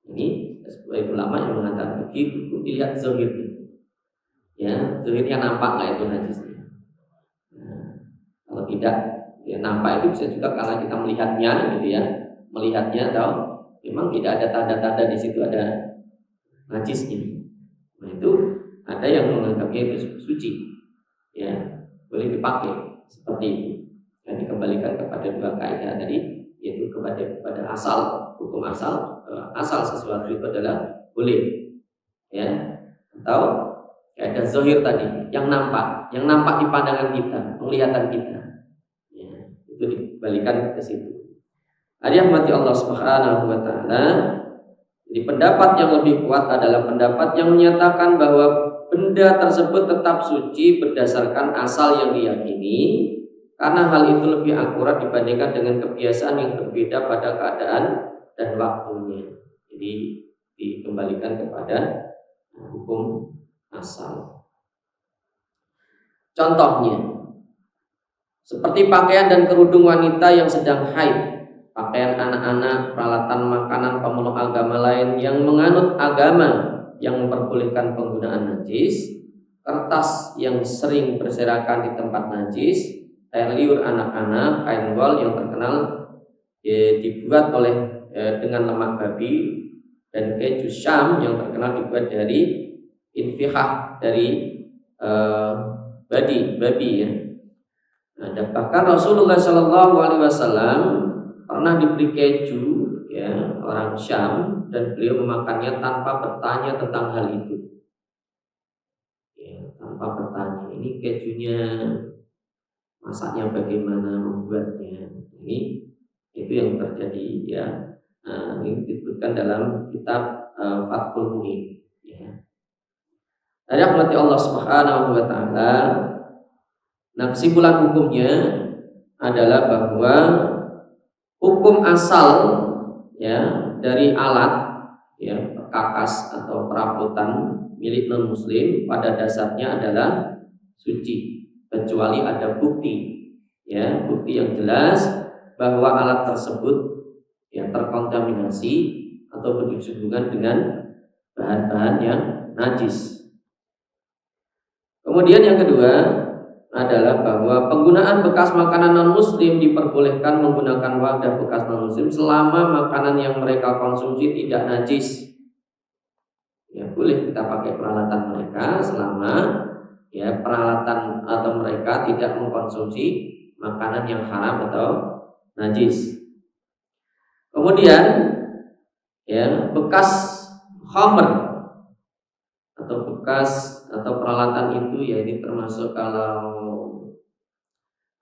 Ini sebagai ulama yang mengatakan begitu dilihat zahirnya. Ya, zahirnya nampak nggak itu najisnya. Nah, kalau tidak ya nampak itu bisa juga karena kita melihatnya gitu ya, melihatnya atau memang tidak ada tanda-tanda di situ ada najisnya. Nah itu ada yang menganggapnya itu suci, ya boleh dipakai seperti itu. Yang dikembalikan kepada dua kaidah tadi, yaitu kepada asal hukum asal sesuatu itu adalah boleh, ya, atau kaidah zahir tadi yang nampak di pandangan kita, penglihatan kita, ya, itu dikembalikan ke situ. Mati Allah Subhanahu wa taala. Jadi pendapat yang lebih kuat adalah pendapat yang menyatakan bahwa benda tersebut tetap suci berdasarkan asal yang diyakini, karena hal itu lebih akurat dibandingkan dengan kebiasaan yang berbeda pada keadaan dan waktunya. Jadi dikembalikan kepada hukum asal. Contohnya seperti pakaian dan kerudung wanita yang sedang haid, pakaian anak-anak, peralatan makanan pemeluk agama lain yang menganut agama yang memperbolehkan penggunaan najis, kertas yang sering berserakan di tempat najis, air liur anak-anak, kain wol yang terkenal dibuat dengan lemak babi, dan keju Syam yang terkenal dibuat dari infihah dari babi ya. Nah, dan bahkan Rasulullah Shallallahu Alaihi Wasallam pernah diberi keju ya orang Syam dan beliau memakannya tanpa bertanya tentang hal itu. Ya, tanpa bertanya, ini kejunya masaknya bagaimana, membuatnya. Ini itu yang terjadi ya. Nah, ini disebutkan dalam kitab Fathul Muin. Ya. Rahmati Allah Subhanahu wa taala. Nah, kesimpulan hukumnya adalah bahwa hukum asal ya dari alat ya perkakas atau perabotan milik non muslim pada dasarnya adalah suci kecuali ada bukti ya bukti yang jelas bahwa alat tersebut yang terkontaminasi atau bersinggungan dengan bahan-bahan yang najis. Kemudian yang kedua adalah bahwa penggunaan bekas makanan non-muslim diperbolehkan menggunakan wadah bekas non-muslim selama makanan yang mereka konsumsi tidak najis. Ya, boleh kita pakai peralatan mereka selama ya peralatan atau mereka tidak mengkonsumsi makanan yang haram atau najis. Kemudian ya bekas khamr atau bekas atau peralatan itu ya ini termasuk kalau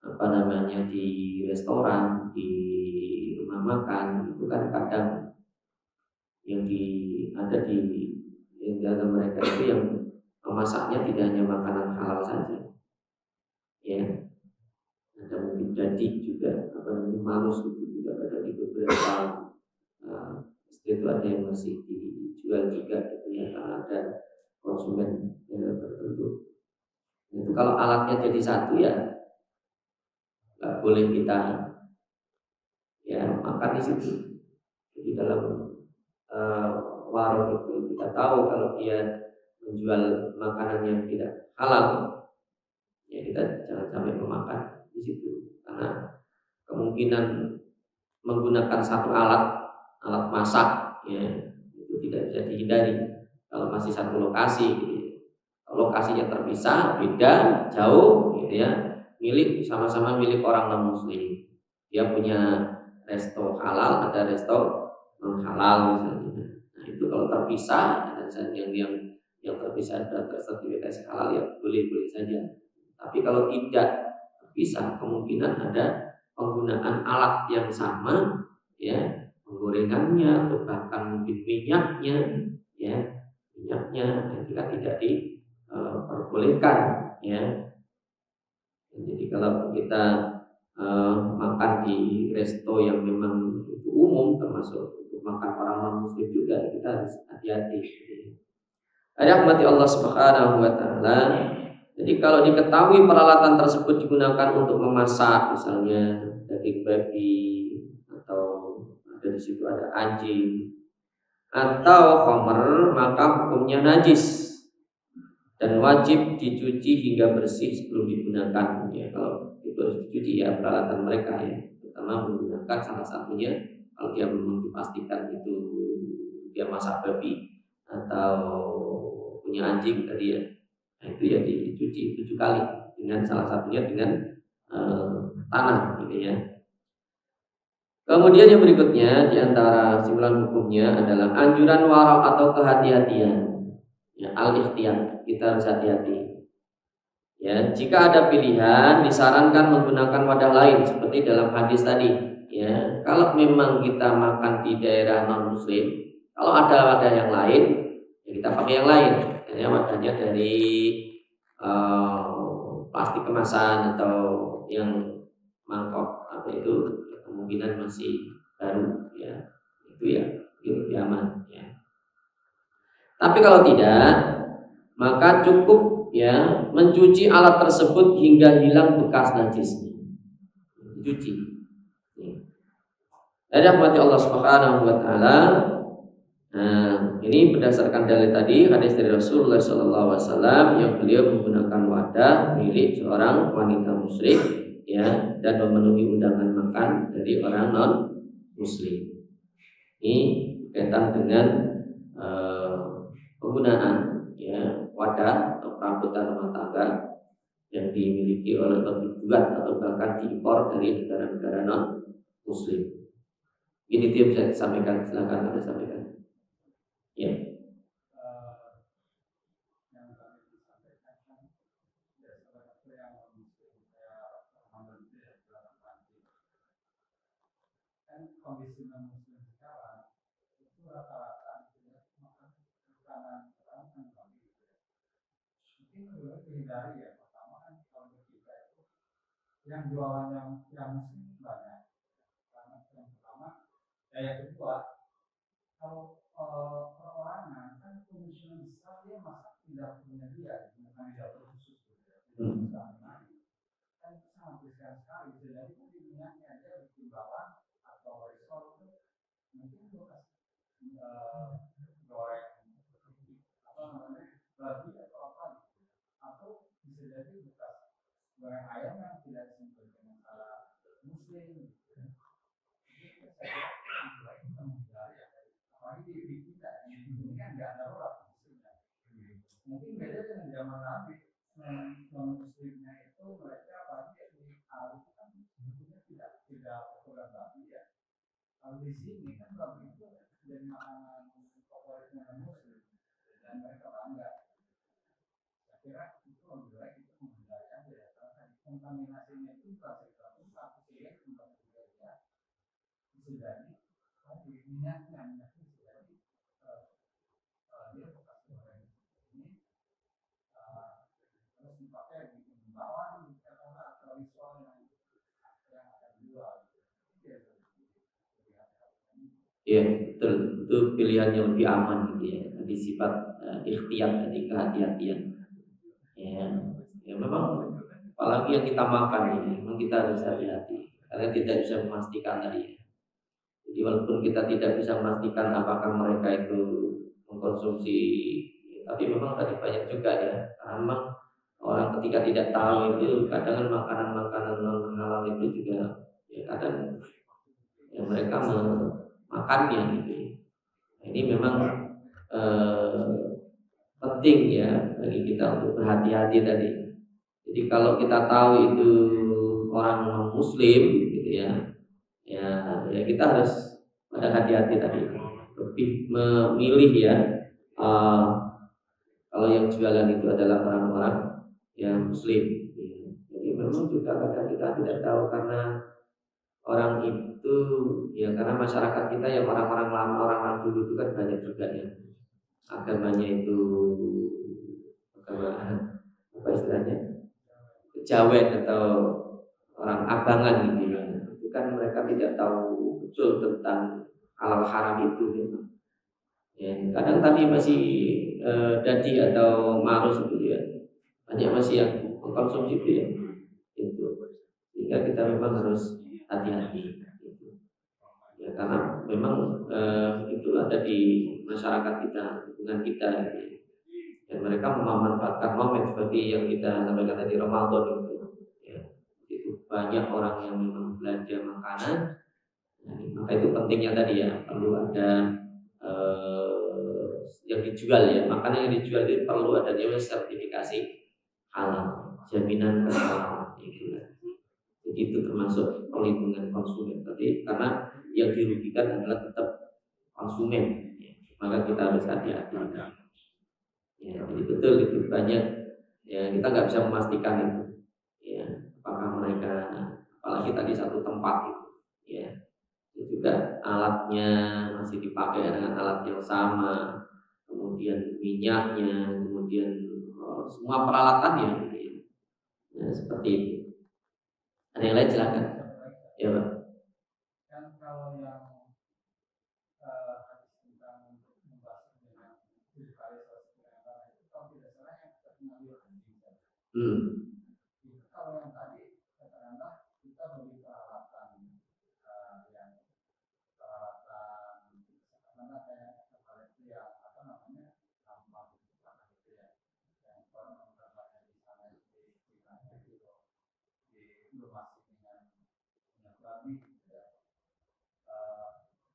apa namanya di restoran, di rumah makan itu kan kadang yang ada di yang dalam mereka itu yang memasaknya tidak hanya makanan halal saja, ya ada mungkin jadi juga apa namanya malus itu juga ada di beberapa itu ada yang masih dijual juga gitu ya karena ada konsumen tertentu. Itu kalau alatnya jadi satu ya nggak boleh kita ya makan di situ. Jadi dalam uh, warung itu kita tahu kalau dia menjual makanan yang tidak halal, ya kita jangan sampai memakan di situ karena kemungkinan menggunakan satu alat masak ya itu tidak bisa dihindari kalau masih satu lokasi gitu ya. Lokasinya terpisah beda jauh gitu ya milik sama-sama milik orang non muslim dia punya resto halal ada resto non halal misalnya nah itu kalau terpisah dan yang terpisah dan tersertifikasi halal ya boleh saja tapi kalau tidak terpisah kemungkinan ada penggunaan alat yang sama ya penggorengannya atau bahkan mungkin minyaknya ya minyaknya ketika tidak diperbolehkan ya jadi kalau kita makan di resto yang memang itu umum termasuk untuk makan orang non muslim juga kita harus hati-hati rahmati Allah Subhanahu wa taala. Jadi kalau diketahui peralatan tersebut digunakan untuk memasak misalnya daging babi atau ada di situ ada anjing atau khamr maka hukumnya najis dan wajib dicuci hingga bersih sebelum digunakan ya kalau itu harus dicuci ya peralatan mereka ya terutama menggunakan salah satunya kalau dia memang dipastikan itu dia masak babi atau punya anjing tadi ya nah, itu ya dicuci 7 kali dengan salah satunya dengan tanah gitu ya. Kemudian yang berikutnya di antara kesimpulan hukumnya adalah anjuran wara atau kehati-hatian. Ya, al-ikhtiyar, kita harus hati-hati. Ya, jika ada pilihan disarankan menggunakan wadah lain seperti dalam hadis tadi. Ya, kalau memang kita makan di daerah non muslim, kalau ada wadah yang lain, ya kita pakai yang lain. Ya, wadahnya dari plastik kemasan atau yang mangkok apa itu kemungkinan masih baru ya itu ya itu lebih aman ya. Tapi kalau tidak maka cukup ya mencuci alat tersebut hingga hilang bekas najisnya. Cuci. Dari rahmati Allah Subhanahu wa taala. Nah, ini berdasarkan dalil tadi hadis dari Rasulullah SAW yang beliau menggunakan wadah milik seorang wanita musyrik ya dan memenuhi undangan makan dari orang non muslim. Ini kaitan dengan penggunaan ya wadah atau perabotan rumah tangga yang dimiliki oleh atau dibuat atau bahkan diimpor dari negara-negara non muslim. Ini dia bisa disampaikan, silakan Anda sampaikan. Ya. Kondisi non muslim sekarang itu rata-rata makan makanan dihindari ya. Pertama kan kalau kita itu yang jualan yang muslim banyak. Karena yang pertama, yang kedua, kalau perorangan kan komisioner besar dia masa tidak punya dia, bukan tidak khusus gitu ya. Kan sangat besar sekali. Jadi minyaknya dia bikin bawang atau risol itu mungkin bekas goreng apa namanya babi atau apa gitu. Atau bisa jadi bekas goreng ayam yang tidak disentuh dengan cara muslim gitu. Jadi saya kira kita menghindari ya. Apalagi di kita ini kan nggak ada orang muslimnya. Mungkin beda dengan zaman Nabi. Non muslimnya itu mereka apalagi di Arab kan sebetulnya tidak populer babi ya. Kalau di sini kan babi itu jadi makanan favoritnya non muslim dan mereka bangga. Saya kira itu lebih baik itu menghindari aja ya. Karena kontaminasinya itu pasti satu ya tempat ya bisa jadi tadi minyaknya bisa jadi dia bekas goreng ini terus dipakai di bawang atau risol yang akan dijual. Iya, betul. Itu pilihan yang lebih aman gitu ya. Tadi sifat ikhtiyat, tadi kehati-hatian. Ya, ya memang apalagi yang kita makan ini, memang kita harus hati-hati karena tidak bisa memastikan tadi ya. Jadi walaupun kita tidak bisa memastikan apakah mereka itu mengkonsumsi, tapi memang tadi banyak juga ya. Karena memang orang ketika tidak tahu itu kadang makanan-makanan non halal itu juga ya kadang ya mereka memakannya gitu ya. Ini memang penting ya bagi kita untuk berhati-hati tadi. Jadi kalau kita tahu itu orang non muslim gitu ya, ya kita harus pada hati-hati tadi, lebih memilih ya. Kalau yang jualan itu adalah orang-orang yang muslim. Jadi memang juga kadang kita tidak tahu karena orang itu ya karena masyarakat kita yang orang-orang lama, orang-orang dulu itu kan banyak juga ya agamanya itu agama apa istilahnya kejawen atau orang abangan gitu ya. Itu kan mereka tidak tahu betul tentang halal haram itu gitu. Ya, kadang tadi masih dadi atau marus itu ya banyak masih yang mengkonsumsi itu ya itu sehingga kita memang harus hati-hati gitu. Ya karena memang itu ada di masyarakat kita lingkungan kita gitu ya. Dan mereka memanfaatkan momen seperti yang kita sampaikan tadi Ramadan itu ya, itu banyak orang yang memang belanja makanan. Nah, maka itu pentingnya tadi ya perlu ada yang dijual ya makanan yang dijual itu perlu adanya sertifikasi halal jaminan kehalalan itu ya. Jadi itu termasuk perlindungan konsumen tadi karena yang dirugikan adalah tetap konsumen ya. Maka kita harus hati-hati ya, jadi betul itu banyak ya kita nggak bisa memastikan itu ya apakah mereka apalagi tadi satu tempat itu ya itu juga alatnya masih dipakai dengan alat yang sama kemudian minyaknya kemudian semua peralatannya gitu ya. Nah, seperti itu ada yang lain silakan ya Pak. Kan kalau yang hadis tentang membahas dengan tujuh kali satu itu kalau tidak salah yang terkenal itu kalau yang tadi katakanlah kita beli peralatan yang peralatan mana kayak itu ya apa namanya tambang itu ya yang orang gambarnya di sana di masih dengan minyak babi gitu ya.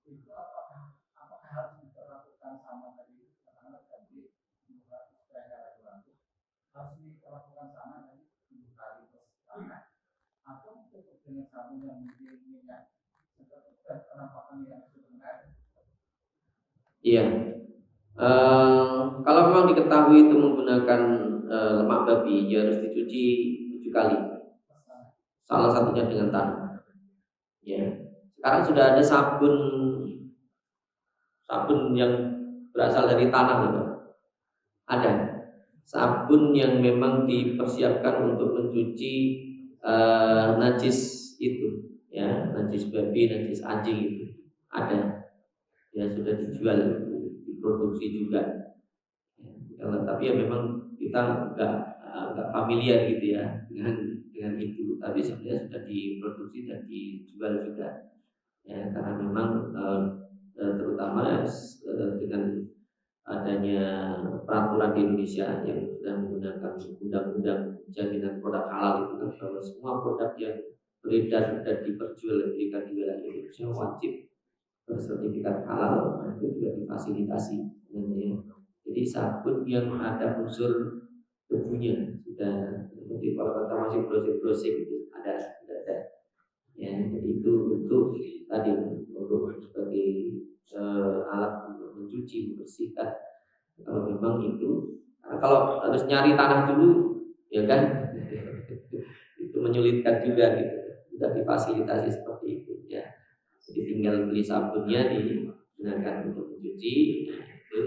Itu apakah harus diperlakukan sama tadi karena tadi supaya nggak ragu-ragu harus diperlakukan sama tadi 7 kali plus tanah atau cukup dengan sabun yang mungkin minyak penampakan yang sebenarnya. Iya. Kalau memang diketahui itu menggunakan lemak babi, ya harus dicuci 7 kali. Salah satunya dengan tanah. Ya. Sekarang sudah ada sabun yang berasal dari tanah, gitu. Ada sabun yang memang dipersiapkan untuk mencuci najis itu, ya, najis babi, najis anjing itu ada, ya sudah dijual, diproduksi juga. Tapi ya memang kita nggak familiar gitu ya dengan itu, tapi sebenarnya sudah diproduksi dan dijual juga, ya, karena memang terutama dengan adanya peraturan di Indonesia yang sudah menggunakan undang-undang jaminan produk halal itu kan, bahwa semua produk yang beredar dan diperjualbelikan di wilayah Indonesia wajib bersertifikat halal. Nah, itu juga difasilitasi sebenarnya. Jadi sabun yang ada unsur debunya sudah, jadi kalau kata masih browsing itu ada, sudah ada. Ya, jadi itu untuk tadi untuk sebagai alat untuk mencuci, membersihkan. Kalau memang itu, kalau harus nyari tanah dulu, ya kan, itu menyulitkan juga gitu. Sudah difasilitasi seperti itu, ya. Jadi tinggal beli sabunnya digunakan untuk mencuci, nah, itu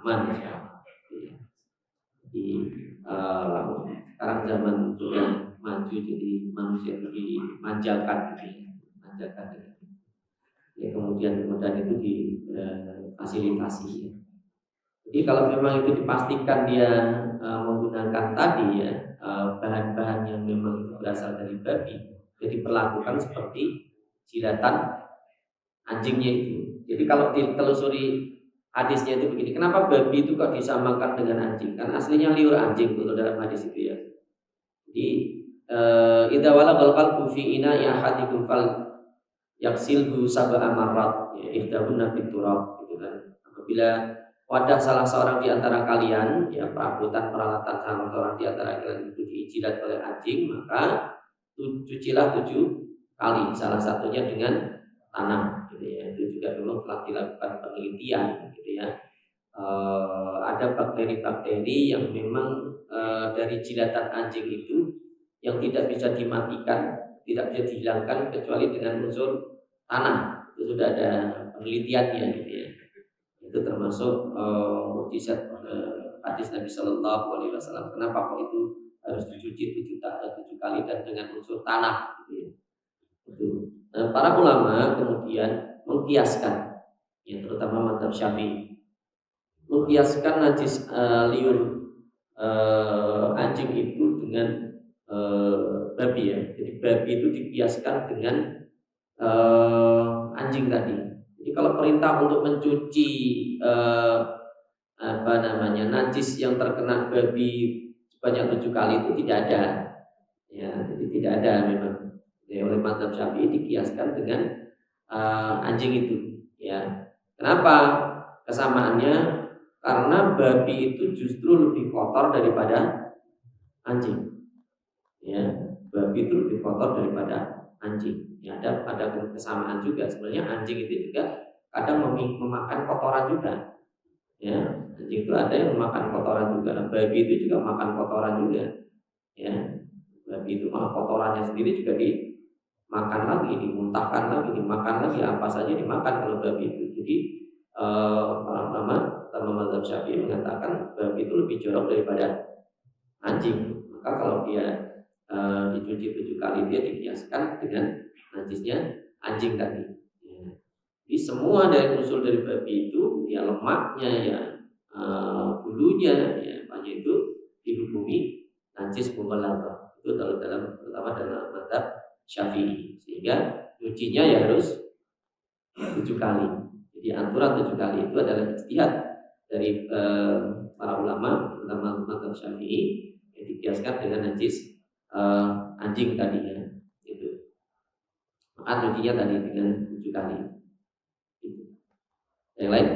aman, ya. Jadi sekarang zaman sudah maju, jadi manusia itu dimanjakan, gitu ya. Manjakan, ya, kemudian itu difasilitasi, ya. Jadi kalau memang itu dipastikan dia menggunakan tadi, ya, bahan-bahan yang memang itu berasal dari babi, jadi diperlakukan seperti jilatan anjingnya itu. Jadi kalau ditelusuri hadisnya itu begini, kenapa babi itu kok disamakan dengan anjing? Kan aslinya liur anjing itu dalam hadis itu, ya. Jadi idza walagal qalbu fi ina'i ahadikum fal yaksilhu sab'a marrat, ya, ihdahunna fit turab, gitu kan. Apabila wadah salah seorang di antara kalian, ya, perabotan peralatan salah seorang di antara kalian itu dijilat oleh anjing, maka cucilah 7 kali, salah satunya dengan tanah, gitu ya. Itu juga memang telah dilakukan penelitian, gitu ya. Ada bakteri-bakteri yang memang dari jilatan anjing itu yang tidak bisa dimatikan, tidak bisa dihilangkan kecuali dengan unsur tanah. Itu sudah ada penelitiannya, gitu ya. Itu termasuk mukjizat hadis Nabi Shallallahu Alaihi Wasallam. Kenapa kok itu harus dicuci 7 kali dan dengan unsur tanah, gitu ya. Itu. Para ulama kemudian mengkiaskan, ya, terutama mazhab Syafi'i, mengkiaskan najis liur anjing itu dengan babi, ya. Jadi babi itu dikiaskan dengan anjing tadi. Jadi kalau perintah untuk mencuci najis yang terkena babi sebanyak 7 kali itu tidak ada, ya. Jadi tidak ada memang, ya, oleh mazhab Syafi'i dikiaskan dengan anjing itu, ya. Kenapa kesamaannya? Karena babi itu justru lebih kotor daripada anjing, ya. Babi itu lebih kotor daripada anjing. Ya, ada kesamaan juga. Sebenarnya anjing itu juga kadang memakan kotoran juga, ya. Anjing itu ada yang memakan kotoran juga. Babi itu juga makan kotoran juga, ya. Babi itu malah kotorannya sendiri juga dimakan lagi, dimuntahkan lagi, dimakan lagi, apa saja dimakan kalau babi itu. Jadi para ulama mazhab Syafi'i mengatakan babi itu lebih jorok daripada anjing. Maka kalau dia dicuci 7 kali, dia dikiaskan dengan najisnya anjing tadi, ya. Jadi semua dari unsur dari babi itu, ya, lemaknya, ya, bulunya, ya, banyak itu dihukumi najis mughalladah. Itu terutama dalam mazhab Syafi'i. Sehingga cucinya ya harus 7 kali. Jadi aturan 7 kali itu adalah ijtihad dari para ulama, terutama mazhab Syafi'i, yang dikiaskan dengan najis anjing tadi, ya, gitu. Maka cucinya tadi dengan 7 kali. Gitu. Yang lain?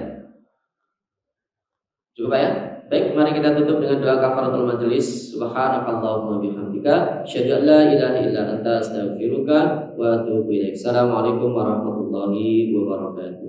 Cukup, ya? Baik, mari kita tutup dengan doa kafaratul majelis. Subhanakallahumma bihamdika, asyhadu an la ilaha illa anta, astaghfiruka wa atubu ilaik. Assalamualaikum warahmatullahi wabarakatuh.